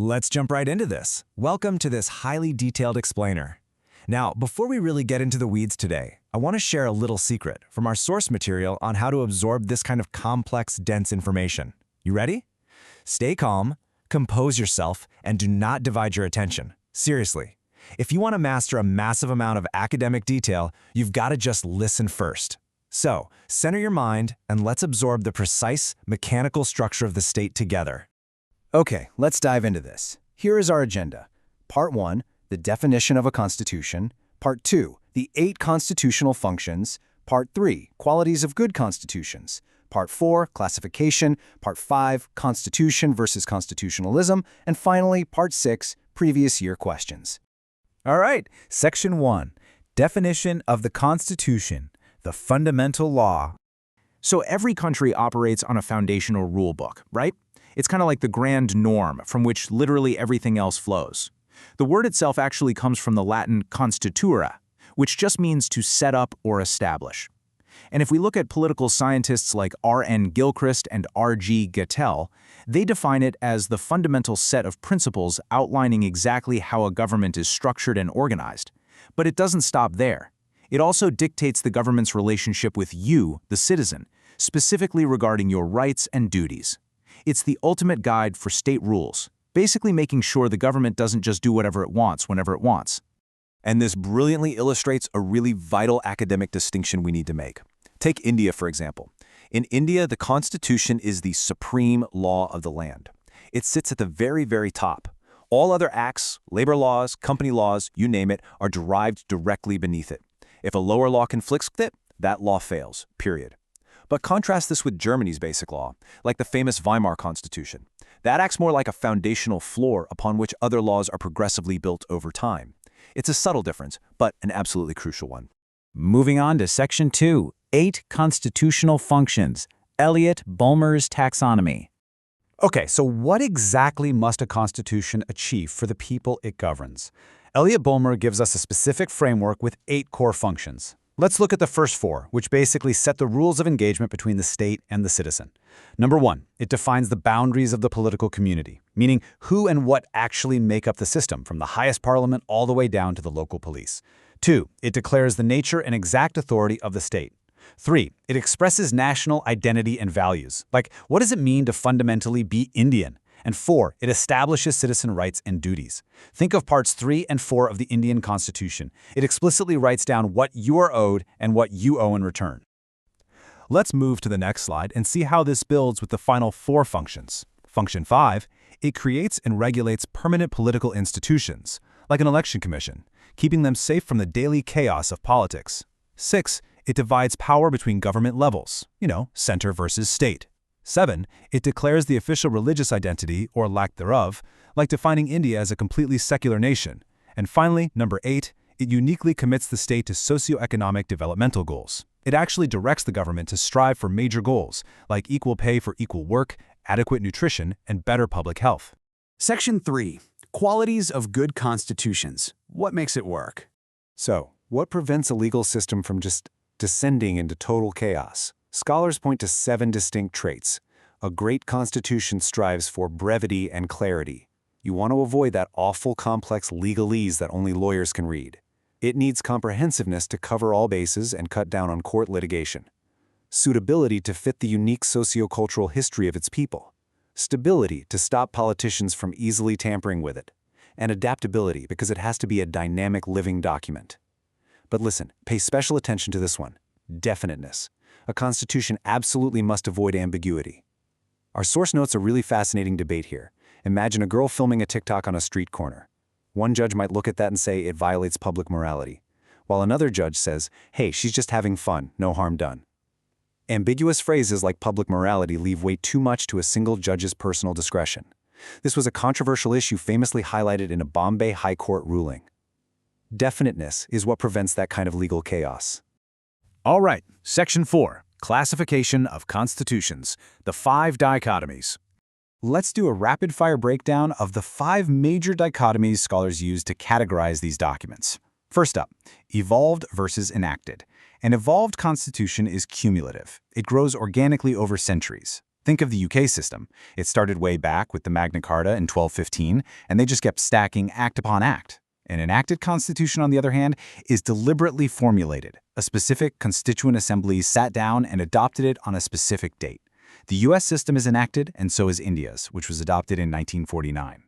Let's jump right into this. Welcome to this highly detailed explainer. Now, before we really get into the weeds today, I want to share a little secret from our source material on how to absorb this kind of complex, dense information. You ready? Stay calm, compose yourself, and do not divide your attention. Seriously. If you want to master a massive amount of academic detail, you've got to just listen first. So, center your mind and let's absorb the precise, mechanical structure of the state together. Okay, let's dive into this. Here is our agenda. Part 1, the definition of a constitution. Part 2, the 8 constitutional functions. Part 3, qualities of good constitutions. Part 4, classification. Part 5, constitution versus constitutionalism. And finally, Part 6, previous year questions. All right, Section 1, definition of the Constitution, the fundamental law. So every country operates on a foundational rule book, right? It's kind of like the grand norm from which literally everything else flows. The word itself actually comes from the Latin constituere, which just means to set up or establish. And if we look at political scientists like R.N. Gilchrist and R.G. Gattel, they define it as the fundamental set of principles outlining exactly how a government is structured and organized. But it doesn't stop there. It also dictates the government's relationship with you, the citizen, specifically regarding your rights and duties. It's the ultimate guide for state rules, basically making sure the government doesn't just do whatever it wants whenever it wants. And this brilliantly illustrates a really vital academic distinction we need to make. Take India, for example. In India, the Constitution is the supreme law of the land. It sits at the very, very top. All other acts, labor laws, company laws, you name it, are derived directly beneath it. If a lower law conflicts with it, that law fails, period. But contrast this with Germany's basic law, like the famous Weimar Constitution. That acts more like a foundational floor upon which other laws are progressively built over time. It's a subtle difference, but an absolutely crucial one. Moving on to Section 2, 8 constitutional functions, Elliott-Bulmer's taxonomy. Okay, so what exactly must a constitution achieve for the people it governs? Elliott-Bulmer gives us a specific framework with 8 core functions. Let's look at the first 4, which basically set the rules of engagement between the state and the citizen. Number 1, it defines the boundaries of the political community, meaning who and what actually make up the system, from the highest parliament all the way down to the local police. 2, it declares the nature and exact authority of the state. 3, it expresses national identity and values, like what does it mean to fundamentally be Indian? And 4, it establishes citizen rights and duties. Think of parts 3 and 4 of the Indian Constitution. It explicitly writes down what you are owed and what you owe in return. Let's move to the next slide and see how this builds with the final 4 functions. Function 5, it creates and regulates permanent political institutions, like an election commission, keeping them safe from the daily chaos of politics. 6, it divides power between government levels, center versus state. 7, it declares the official religious identity, or lack thereof, like defining India as a completely secular nation. And finally, number 8, it uniquely commits the state to socioeconomic developmental goals. It actually directs the government to strive for major goals, like equal pay for equal work, adequate nutrition, and better public health. Section 3, qualities of good constitutions. What makes it work? So, what prevents a legal system from just descending into total chaos? Scholars point to 7 distinct traits. A great constitution strives for brevity and clarity. You want to avoid that awful complex legalese that only lawyers can read. It needs comprehensiveness to cover all bases and cut down on court litigation. Suitability to fit the unique sociocultural history of its people. Stability to stop politicians from easily tampering with it. And adaptability because it has to be a dynamic living document. But listen, pay special attention to this one. Definiteness. A constitution absolutely must avoid ambiguity. Our source notes a really fascinating debate here. Imagine a girl filming a TikTok on a street corner. One judge might look at that and say it violates public morality, while another judge says, hey, she's just having fun, no harm done. Ambiguous phrases like public morality leave way too much to a single judge's personal discretion. This was a controversial issue famously highlighted in a Bombay High Court ruling. Definiteness is what prevents that kind of legal chaos. All right, Section 4, classification of constitutions, the 5 dichotomies. Let's do a rapid-fire breakdown of the 5 major dichotomies scholars use to categorize these documents. First up, evolved versus enacted. An evolved constitution is cumulative. It grows organically over centuries. Think of the UK system. It started way back with the Magna Carta in 1215, and they just kept stacking act upon act. An enacted constitution, on the other hand, is deliberately formulated. A specific constituent assembly sat down and adopted it on a specific date. The US system is enacted, and so is India's, which was adopted in 1949.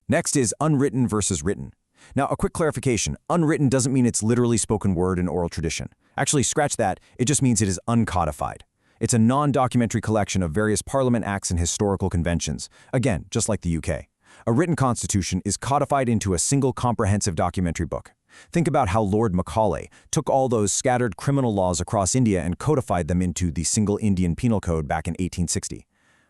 Next is unwritten versus written. Now, a quick clarification. Unwritten doesn't mean it's literally spoken word in oral tradition. Actually, scratch that. It just means it is uncodified. It's a non-documentary collection of various parliament acts and historical conventions. Again, just like the UK. A written constitution is codified into a single comprehensive documentary book. Think about how Lord Macaulay took all those scattered criminal laws across India and codified them into the single Indian Penal Code back in 1860.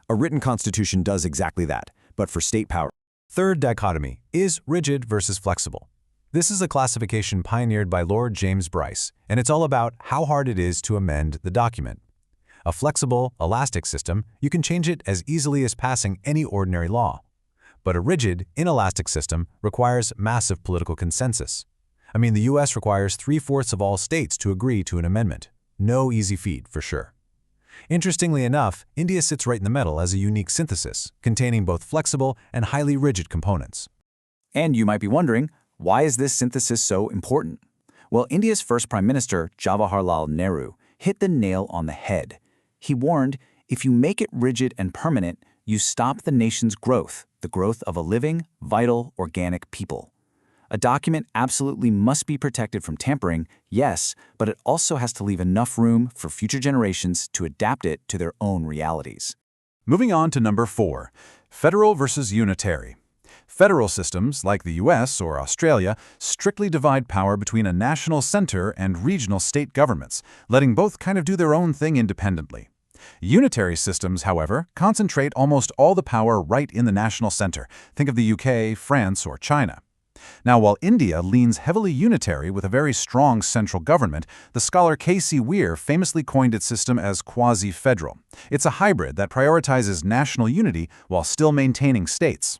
A written constitution does exactly that, but for state power. Third dichotomy is rigid versus flexible. This is a classification pioneered by Lord James Bryce, and it's all about how hard it is to amend the document. A flexible, elastic system, you can change it as easily as passing any ordinary law. But a rigid, inelastic system requires massive political consensus. I mean, the US requires 3/4 of all states to agree to an amendment. No easy feat, for sure. Interestingly enough, India sits right in the middle as a unique synthesis, containing both flexible and highly rigid components. And you might be wondering, why is this synthesis so important? Well, India's first Prime Minister, Jawaharlal Nehru, hit the nail on the head. He warned, if you make it rigid and permanent, you stop the nation's growth, the growth of a living, vital, organic people. A document absolutely must be protected from tampering, yes, but it also has to leave enough room for future generations to adapt it to their own realities. Moving on to number 4, federal versus unitary. Federal systems, like the US or Australia, strictly divide power between a national center and regional state governments, letting both kind of do their own thing independently. Unitary systems, however, concentrate almost all the power right in the national center. Think of the UK, France, or China. Now, while India leans heavily unitary with a very strong central government, the scholar K.C. Weir famously coined its system as quasi-federal. It's a hybrid that prioritizes national unity while still maintaining states.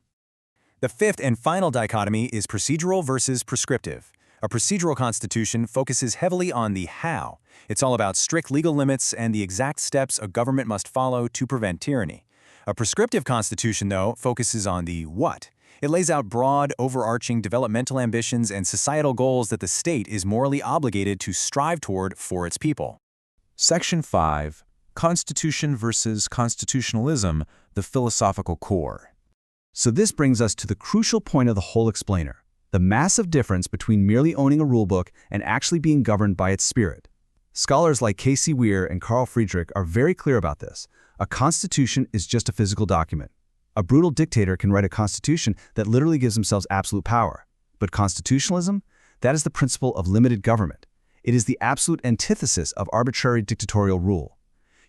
The fifth and final dichotomy is procedural versus prescriptive. A procedural constitution focuses heavily on the how. It's all about strict legal limits and the exact steps a government must follow to prevent tyranny. A prescriptive constitution, though, focuses on the what. It lays out broad, overarching developmental ambitions and societal goals that the state is morally obligated to strive toward for its people. Section 5, Constitution versus Constitutionalism, the philosophical core. So this brings us to the crucial point of the whole explainer, the massive difference between merely owning a rulebook and actually being governed by its spirit. Scholars like K.C. Weir and Carl Friedrich are very clear about this. A constitution is just a physical document. A brutal dictator can write a constitution that literally gives themselves absolute power. But constitutionalism? That is the principle of limited government. It is the absolute antithesis of arbitrary dictatorial rule.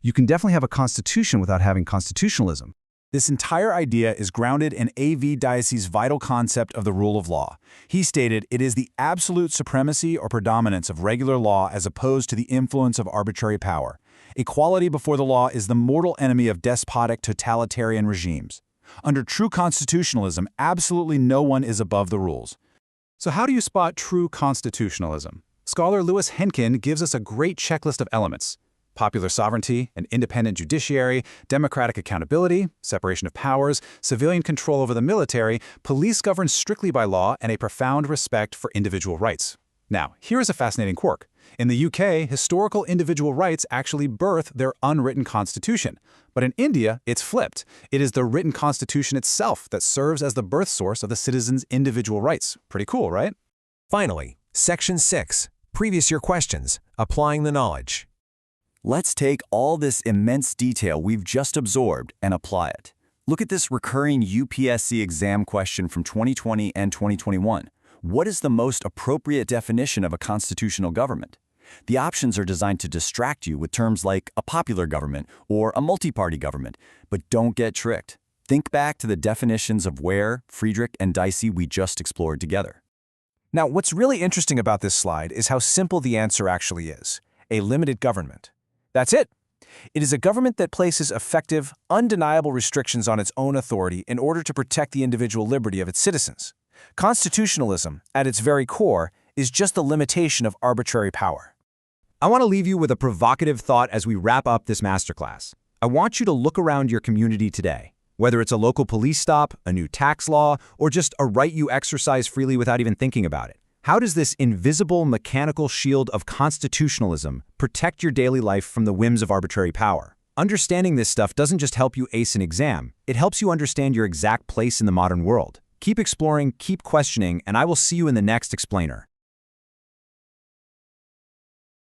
You can definitely have a constitution without having constitutionalism. This entire idea is grounded in A.V. Dicey's vital concept of the rule of law. He stated it is the absolute supremacy or predominance of regular law as opposed to the influence of arbitrary power. Equality before the law is the mortal enemy of despotic totalitarian regimes. Under true constitutionalism, absolutely no one is above the rules. So how do you spot true constitutionalism? Scholar Lewis Henkin gives us a great checklist of elements: popular sovereignty, an independent judiciary, democratic accountability, separation of powers, civilian control over the military, police governed strictly by law, and a profound respect for individual rights. Now, here is a fascinating quirk. In the UK, historical individual rights actually birth their unwritten constitution. But in India, it's flipped. It is the written constitution itself that serves as the birth source of the citizens' individual rights. Pretty cool, right? Finally, Section 6, Previous Year Questions, Applying the Knowledge. Let's take all this immense detail we've just absorbed and apply it. Look at this recurring UPSC exam question from 2020 and 2021. What is the most appropriate definition of a constitutional government? The options are designed to distract you with terms like a popular government or a multi-party government, but don't get tricked. Think back to the definitions of Weir, Friedrich, and Dicey we just explored together. Now, what's really interesting about this slide is how simple the answer actually is: a limited government. That's it. It is a government that places effective, undeniable restrictions on its own authority in order to protect the individual liberty of its citizens. Constitutionalism, at its very core, is just the limitation of arbitrary power. I want to leave you with a provocative thought as we wrap up this masterclass. I want you to look around your community today. Whether it's a local police stop, a new tax law, or just a right you exercise freely without even thinking about it. How does this invisible mechanical shield of constitutionalism protect your daily life from the whims of arbitrary power? Understanding this stuff doesn't just help you ace an exam, it helps you understand your exact place in the modern world. Keep exploring, keep questioning, and I will see you in the next explainer.